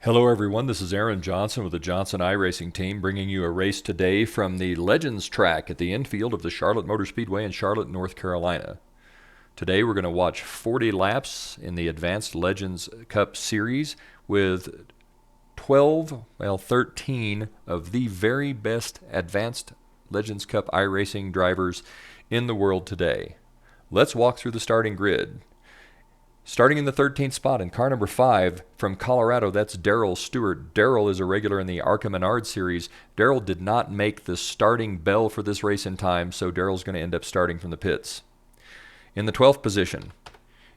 Hello everyone, this is Aaron Johnson with the Johnson iRacing team bringing you a race today from the Legends track at the infield of the Charlotte Motor Speedway in Charlotte, North Carolina. Today we're going to watch 40 laps in the Advanced Legends Cup Series with 13 of the very best Advanced Legends Cup iRacing drivers in the world today. Let's walk through the starting grid. Starting in the 13th spot in car number 5 from Colorado, that's Darrell Stewart. Darrell is a regular in the ARCA Menard series. Darrell did not make the starting bell for this race in time, so Darrell's going to end up starting from the pits. In the 12th position,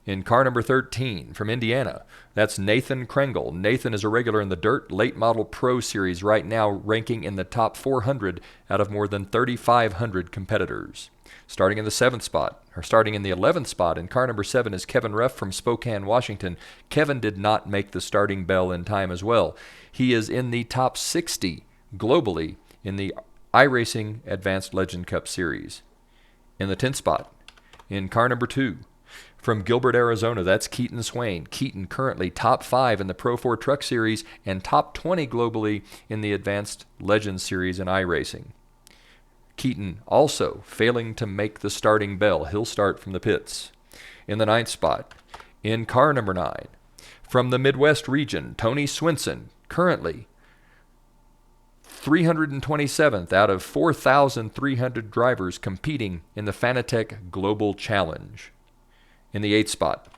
in car number 13 from Indiana, that's Nathan Krengle. Nathan is a regular in the Dirt Late Model Pro Series, right now ranking in the top 400 out of more than 3,500 competitors. Starting in the 11th spot, in car number 7 is Kevin Ruff from Spokane, Washington. Kevin did not make the starting bell in time as well. He is in the top 60 globally in the iRacing Advanced Legend Cup Series. In the 10th spot, in car number 2, from Gilbert, Arizona, that's Keaton Swain. Keaton currently top 5 in the Pro 4 Truck Series and top 20 globally in the Advanced Legends Series in iRacing. Keaton also failing to make the starting bell. He'll start from the pits. In the 9th spot, in car number 9, from the Midwest region, Tony Swinson, currently 327th out of 4,300 drivers competing in the Fanatec Global Challenge. In the 8th spot,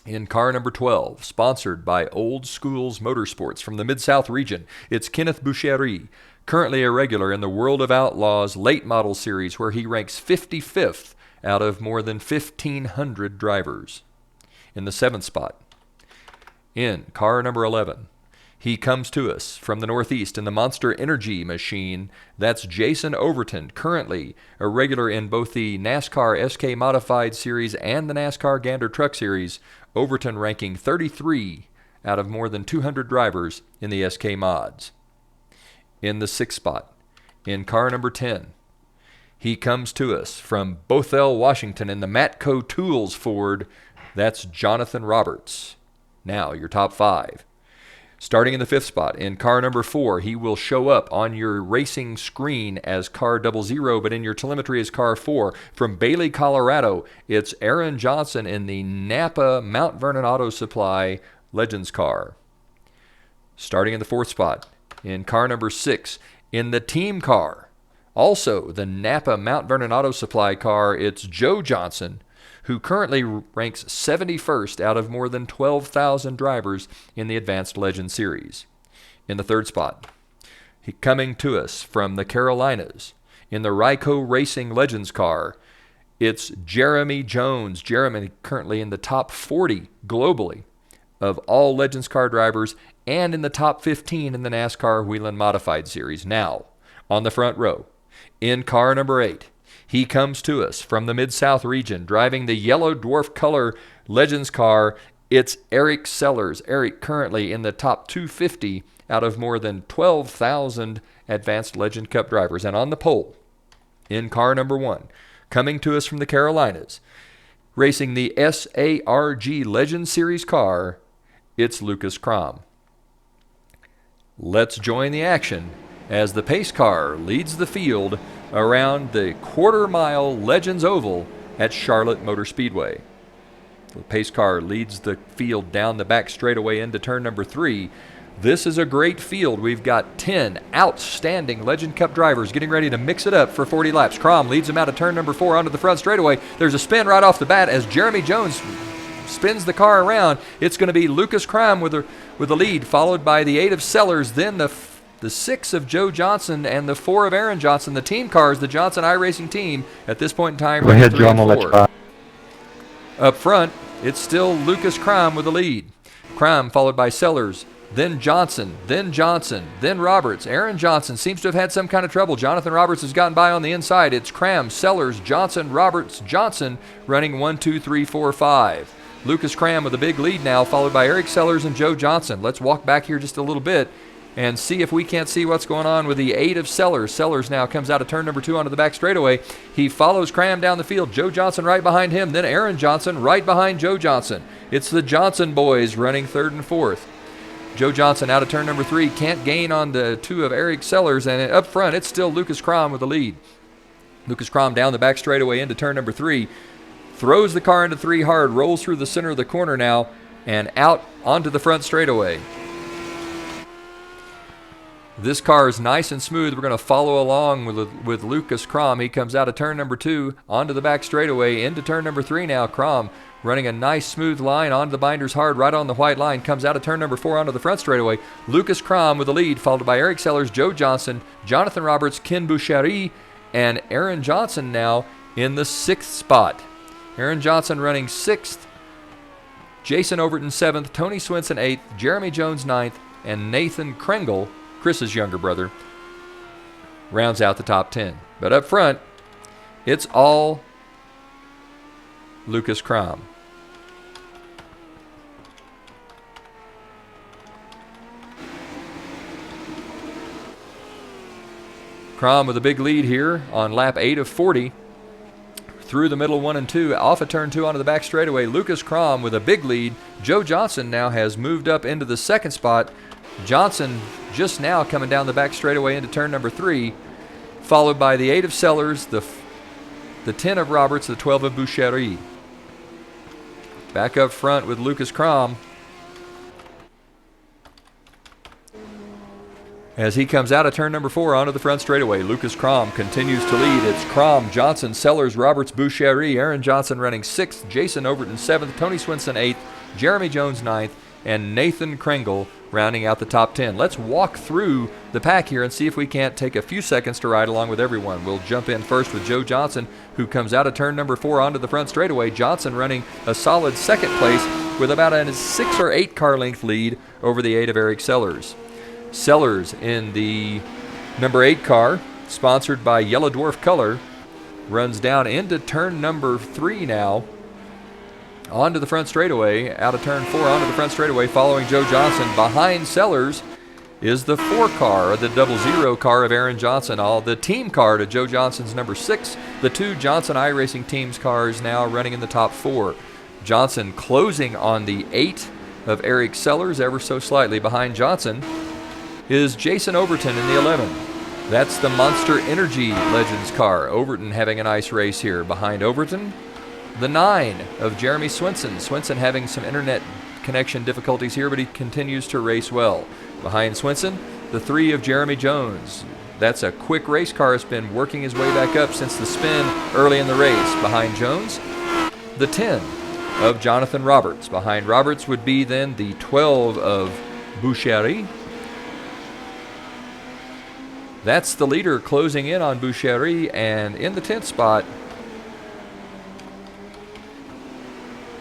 in car number 12, sponsored by Old Schools Motorsports from the Mid-South region, it's Kenneth Boucherie, currently a regular in the World of Outlaws Late Model Series, where he ranks 55th out of more than 1,500 drivers. In the 7th spot, in car number 11, he comes to us from the Northeast in the Monster Energy machine. That's Jason Overton, currently a regular in both the NASCAR SK Modified Series and the NASCAR Gander Truck Series. Overton ranking 33 out of more than 200 drivers in the SK Mods. In the 6th spot, in car number 10, he comes to us from Bothell, Washington in the Matco Tools Ford. That's Jonathan Roberts. Now your top 5. Starting in the 5th spot, in car number 4, he will show up on your racing screen as car 00, but in your telemetry as car 4. From Bailey, Colorado, it's Aaron Johnson in the Napa Mount Vernon Auto Supply Legends car. Starting in the 4th spot, in car number 6, in the team car, also the Napa Mount Vernon Auto Supply car, it's Joe Johnson, who currently ranks 71st out of more than 12,000 drivers in the Advanced Legend Series. In the 3rd spot, coming to us from the Carolinas, in the Ryco Racing Legends car, it's Jeremy Jones. Jeremy currently in the top 40 globally of all Legends car drivers and in the top 15 in the NASCAR Whelen Modified Series. Now, on the front row, in car number 8, he comes to us from the Mid-South region, driving the yellow dwarf color Legends car. It's Eric Sellers. Eric currently in the top 250 out of more than 12,000 Advanced Legend Cup drivers. And on the pole, in car number 1, coming to us from the Carolinas, racing the SARG Legend Series car, it's Lucas Crom. Let's join the action as the pace car leads the field around the quarter-mile Legends Oval at Charlotte Motor Speedway. The pace car leads the field down the back straightaway into turn number 3. This is a great field. We've got 10 outstanding Legend Cup drivers getting ready to mix it up for 40 laps. Crom leads them out of turn number 4 onto the front straightaway. There's a spin right off the bat as Jeremy Jones spins the car around. It's going to be Lucas Crom with the lead, followed by the 8 of Sellers, then the 6 of Joe Johnson, and the 4 of Aaron Johnson. The team cars, the Johnson iRacing team, at this point in time, go ahead, John. I'll let you buy. Up front, it's still Lucas Crom with the lead. Crom followed by Sellers, then Johnson, then Roberts. Aaron Johnson seems to have had some kind of trouble. Jonathan Roberts has gotten by on the inside. It's Crom, Sellers, Johnson, Roberts, Johnson running 1, 2, 3, 4, 5. Lucas Crom with a big lead now, followed by Eric Sellers and Joe Johnson. Let's walk back here just a little bit and see if we can't see what's going on with the 8 of Sellers. Sellers now comes out of turn number 2 onto the back straightaway. He follows Cram down the field. Joe Johnson right behind him, then Aaron Johnson right behind Joe Johnson. It's the Johnson boys running 3rd and 4th. Joe Johnson out of turn number 3. Can't gain on the 2 of Eric Sellers. And up front, it's still Lucas Crom with the lead. Lucas Crom down the back straightaway into turn number 3. Throws the car into 3 hard. Rolls through the center of the corner now. And out onto the front straightaway. This car is nice and smooth. We're going to follow along with Lucas Crom. He comes out of turn number 2 onto the back straightaway into turn number 3 now. Crom running a nice smooth line onto the binders hard right on the white line. Comes out of turn number 4 onto the front straightaway. Lucas Crom with the lead, followed by Eric Sellers, Joe Johnson, Jonathan Roberts, Ken Boucherie, and Aaron Johnson now in the 6th spot. Aaron Johnson running 6th. Jason Overton 7th. Tony Swinson 8th. Jeremy Jones 9th. And Nathan Kringle, Chris's younger brother, rounds out the top 10. But up front, it's all Lucas Crom. Crom with a big lead here on lap 8 of 40. Through the middle 1 and 2, off of turn 2 onto the back straightaway. Lucas Crom with a big lead. Joe Johnson now has moved up into the 2nd spot. Johnson just now coming down the back straightaway into turn number 3, followed by the 8 of Sellers, the 10 of Roberts, the 12 of Boucherie. Back up front with Lucas Crom as he comes out of turn number 4 onto the front straightaway. Lucas Crom continues to lead. It's Crom, Johnson, Sellers, Roberts, Boucherie. Aaron Johnson running 6th, Jason Overton 7th, Tony Swinson 8th, Jeremy Jones 9th, and Nathan Kringle rounding out the top 10. Let's walk through the pack here and see if we can't take a few seconds to ride along with everyone. We'll jump in first with Joe Johnson, who comes out of turn number 4 onto the front straightaway. Johnson running a solid 2nd place with about a 6 or 8 car length lead over the 8 of Eric Sellers. Sellers in the number 8 car, sponsored by Yellow Dwarf Color, runs down into turn number 3 now, onto the front straightaway, out of turn 4 onto the front straightaway, following Joe Johnson. Behind Sellers is the 4 car, or the 00 car of Aaron Johnson, all the team car to Joe Johnson's number 6. The 2 Johnson iRacing teams cars now running in the top 4. Johnson closing on the 8 of Eric Sellers, ever so slightly. Behind Johnson is Jason Overton in the 11. That's the Monster Energy Legends car. Overton having a nice race here. Behind Overton, the 9 of Jeremy Swinson. Swinson having some internet connection difficulties here, but he continues to race well. Behind Swinson, the 3 of Jeremy Jones. That's a quick race car. It's been working his way back up since the spin early in the race. Behind Jones, the 10 of Jonathan Roberts. Behind Roberts would be then the 12 of Boucherie. That's the leader closing in on Boucherie, and in the 10th spot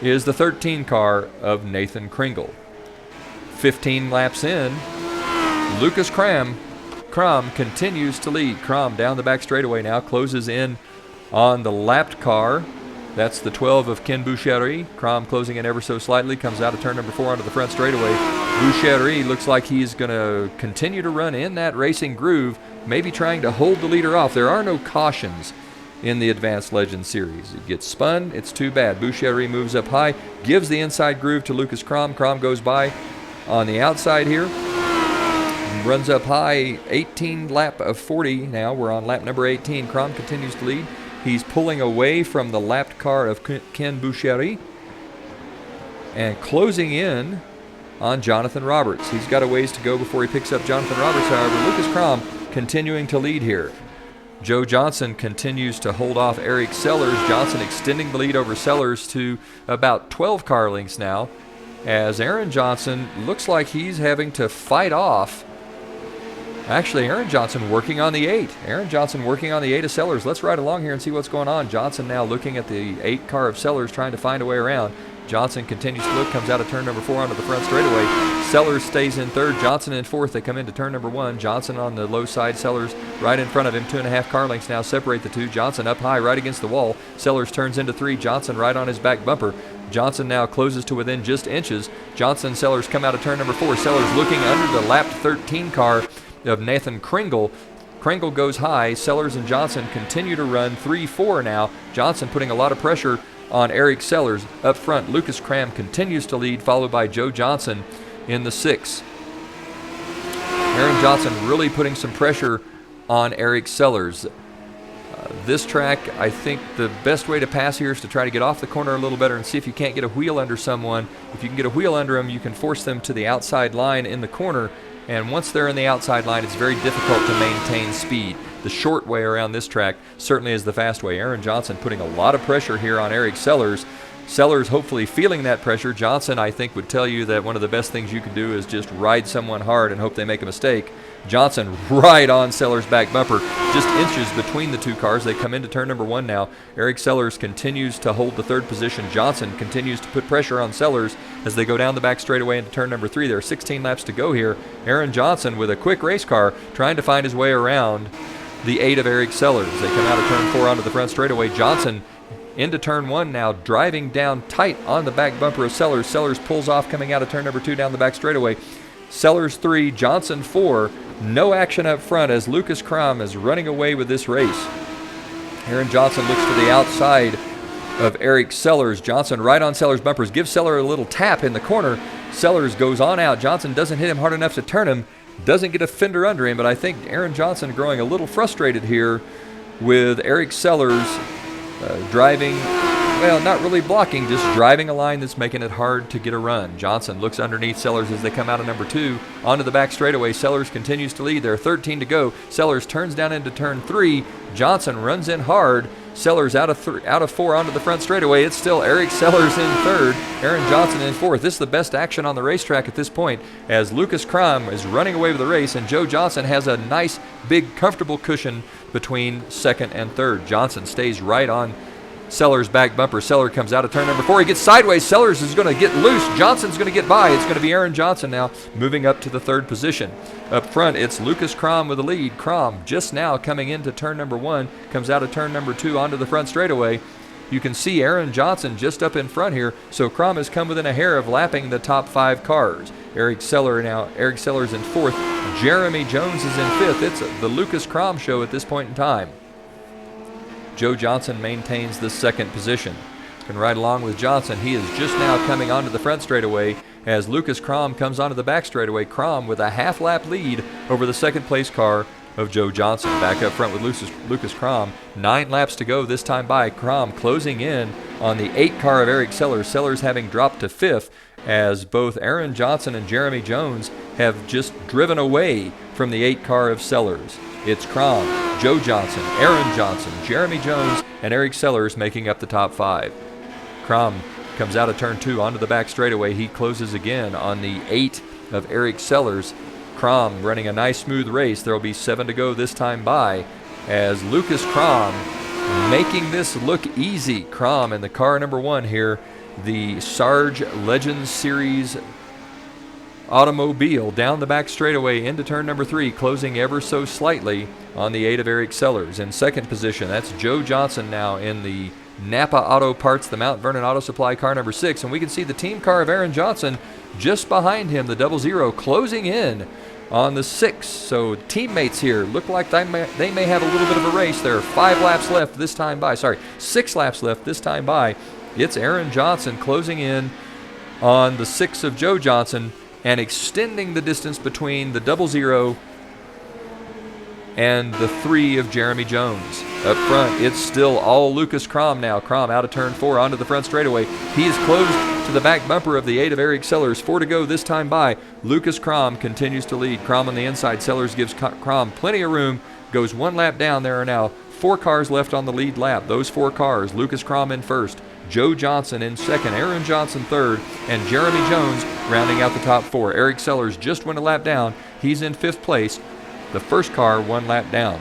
is the 13 car of Nathan Kringle. 15 laps in, Lucas Crom continues to lead. Crom down the back straightaway now, closes in on the lapped car. That's the 12 of Ken Boucherie. Crom closing in ever so slightly, comes out of turn number 4 onto the front straightaway. Boucherie looks like he's going to continue to run in that racing groove, maybe trying to hold the leader off. There are no cautions in the Advanced Legends series. It gets spun, it's too bad. Boucherie moves up high, gives the inside groove to Lucas Crom. Crom goes by on the outside here, runs up high, 18 lap of 40 now. We're on lap number 18. Crom continues to lead. He's pulling away from the lapped car of Ken Boucherie and closing in on Jonathan Roberts. He's got a ways to go before he picks up Jonathan Roberts, however. Lucas Crom continuing to lead here. Joe Johnson continues to hold off Eric Sellers. Johnson extending the lead over Sellers to about 12 car lengths now, as Aaron Johnson looks like he's having to fight off. Actually, Aaron Johnson working on the 8. Aaron Johnson working on the 8 of Sellers. Let's ride along here and see what's going on. Johnson now looking at the 8 car of Sellers, trying to find a way around. Johnson continues to look, comes out of turn number 4 onto the front straightaway. Sellers stays in 3rd, Johnson in 4th. They come into turn number 1. Johnson on the low side, Sellers right in front of him. 2.5 car lengths now separate the two. Johnson up high, right against the wall. Sellers turns into 3. Johnson right on his back bumper. Johnson now closes to within just inches. Johnson and Sellers come out of turn number 4. Sellers looking under the lapped 13 car of Nathan Kringle. Kringle goes high. Sellers and Johnson continue to run 3-4 now. Johnson putting a lot of pressure on Eric Sellers. Up front, Lucas Crom continues to lead, followed by Joe Johnson in the 6. Aaron Johnson really putting some pressure on Eric Sellers. This track, I think the best way to pass here is to try to get off the corner a little better and see if you can't get a wheel under someone. If you can get a wheel under them, you can force them to the outside line in the corner. And once they're in the outside line, it's very difficult to maintain speed. The short way around this track certainly is the fast way. Aaron Johnson putting a lot of pressure here on Eric Sellers. Sellers hopefully feeling that pressure. Johnson, I think, would tell you that one of the best things you can do is just ride someone hard and hope they make a mistake. Johnson right on Sellers' back bumper, just inches between the two cars. They come into turn number 1 now. Eric Sellers continues to hold the third position. Johnson continues to put pressure on Sellers as they go down the back straightaway into turn number 3. There are 16 laps to go here. Aaron Johnson with a quick race car trying to find his way around the 8 of Eric Sellers. They come out of turn 4 onto the front straightaway. Johnson into turn 1 now, driving down tight on the back bumper of Sellers. Sellers pulls off coming out of turn number 2 down the back straightaway. Sellers 3, Johnson 4. No action up front as Lucas Crom is running away with this race. Aaron Johnson looks to the outside of Eric Sellers. Johnson right on Sellers' bumpers. Gives Sellers a little tap in the corner. Sellers goes on out. Johnson doesn't hit him hard enough to turn him. Doesn't get a fender under him, but I think Aaron Johnson growing a little frustrated here with Eric Sellers driving, well, not really blocking, just driving a line that's making it hard to get a run. Johnson looks underneath Sellers as they come out of number 2 onto the back straightaway. Sellers continues to lead. There are 13 to go. Sellers turns down into turn 3. Johnson runs in hard. Sellers out of 4 onto the front straightaway. It's still Eric Sellers in 3rd, Aaron Johnson in 4th. This is the best action on the racetrack at this point as Lucas Crom is running away with the race and Joe Johnson has a nice, big, comfortable cushion between 2nd and 3rd. Johnson stays right on Sellers' back bumper. Sellers comes out of turn number 4. He gets sideways. Sellers is going to get loose. Johnson's going to get by. It's going to be Aaron Johnson now moving up to the 3rd position. Up front, it's Lucas Crom with the lead. Crom just now coming into turn number 1, comes out of turn number 2 onto the front straightaway. You can see Aaron Johnson just up in front here, so Crom has come within a hair of lapping the top 5 cars. Eric Sellers in 4th. Jeremy Jones is in 5th. It's the Lucas Crom show at this point in time. Joe Johnson maintains the 2nd position. Can ride along with Johnson. He is just now coming onto the front straightaway as Lucas Crom comes onto the back straightaway. Crom with a half-lap lead over the 2nd place car of Joe Johnson. Back up front with Lucas Crom. 9 laps to go this time by. Crom closing in on the 8 car of Eric Sellers. Sellers having dropped to 5th as both Aaron Johnson and Jeremy Jones have just driven away from the 8 car of Sellers. It's Crom, Joe Johnson, Aaron Johnson, Jeremy Jones, and Eric Sellers making up the top 5. Crom comes out of turn 2 onto the back straightaway. He closes again on the 8 of Eric Sellers. Crom running a nice smooth race. There will be 7 to go this time by as Lucas Crom making this look easy. Crom in the car number 1 here, the Sarge Legends Series automobile down the back straightaway into turn number 3, closing ever so slightly on the 8 of Eric Sellers. In 2nd position, that's Joe Johnson now in the Napa Auto Parts, the Mount Vernon Auto Supply car number 6, and we can see the team car of Aaron Johnson just behind him, the 00, closing in on the 6. So teammates here look like they may have a little bit of a race. There are 5 laps left this time by. 6 laps left this time by. It's Aaron Johnson closing in on the 6 of Joe Johnson and extending the distance between the 00 and the 3 of Jeremy Jones. Up front, it's still all Lucas Crom now. Crom out of turn 4 onto the front straightaway. He is closed to the back bumper of the 8 of Eric Sellers. 4 to go this time by. Lucas Crom continues to lead. Crom on the inside. Sellers gives Crom plenty of room. Goes 1 lap down. There are now 4 cars left on the lead lap. Those 4 cars, Lucas Crom in 1st. Joe Johnson in 2nd, Aaron Johnson 3rd, and Jeremy Jones rounding out the top 4. Eric Sellers just went a lap down. He's in 5th place. The first car 1 lap down.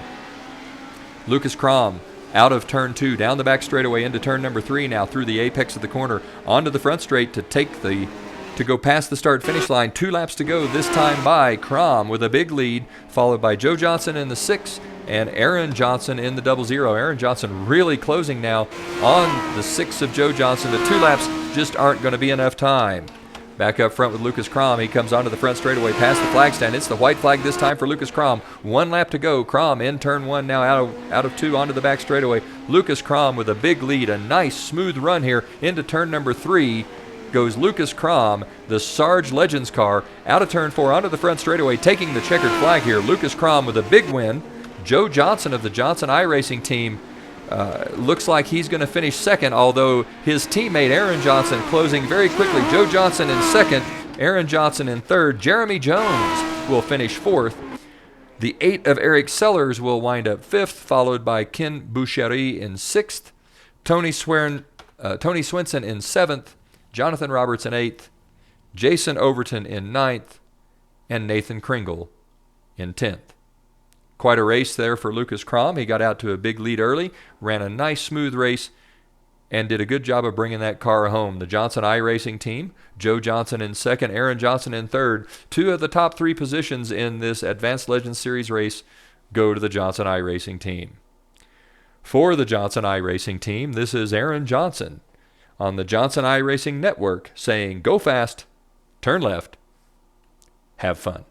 Lucas Crom out of turn 2, down the back straightaway into turn number 3 now through the apex of the corner, onto the front straight to go past the start-finish line. 2 laps to go this time by. Crom with a big lead, followed by Joe Johnson in the 6 and Aaron Johnson in the 00. Aaron Johnson really closing now on the 6 of Joe Johnson. The 2 laps just aren't going to be enough time. Back up front with Lucas Crom. He comes onto the front straightaway past the flag stand. It's the white flag this time for Lucas Crom. 1 lap to go. Crom in turn 1 now out of 2 onto the back straightaway. Lucas Crom with a big lead. A nice smooth run here into turn number 3. goes Lucas Crom, the Sarge Legends car, out of turn 4 onto the front straightaway, taking the checkered flag here. Lucas Crom with a big win. Joe Johnson of the Johnson iRacing team looks like he's going to finish second, although his teammate Aaron Johnson closing very quickly. Joe Johnson in second, Aaron Johnson in third. Jeremy Jones will finish fourth. The 8 of Eric Sellers will wind up fifth, followed by Ken Boucherie in sixth, Tony Swenson in seventh, Jonathan Roberts in eighth, Jason Overton in ninth, and Nathan Kringle in 10th. Quite a race there for Lucas Crom. He got out to a big lead early, ran a nice smooth race, and did a good job of bringing that car home. The Johnson iRacing team, Joe Johnson in second, Aaron Johnson in third. 2 of the top 3 positions in this Advanced Legends Series race go to the Johnson iRacing team. For the Johnson iRacing team, this is Aaron Johnson on the Johnson iRacing Network saying, go fast, turn left, have fun.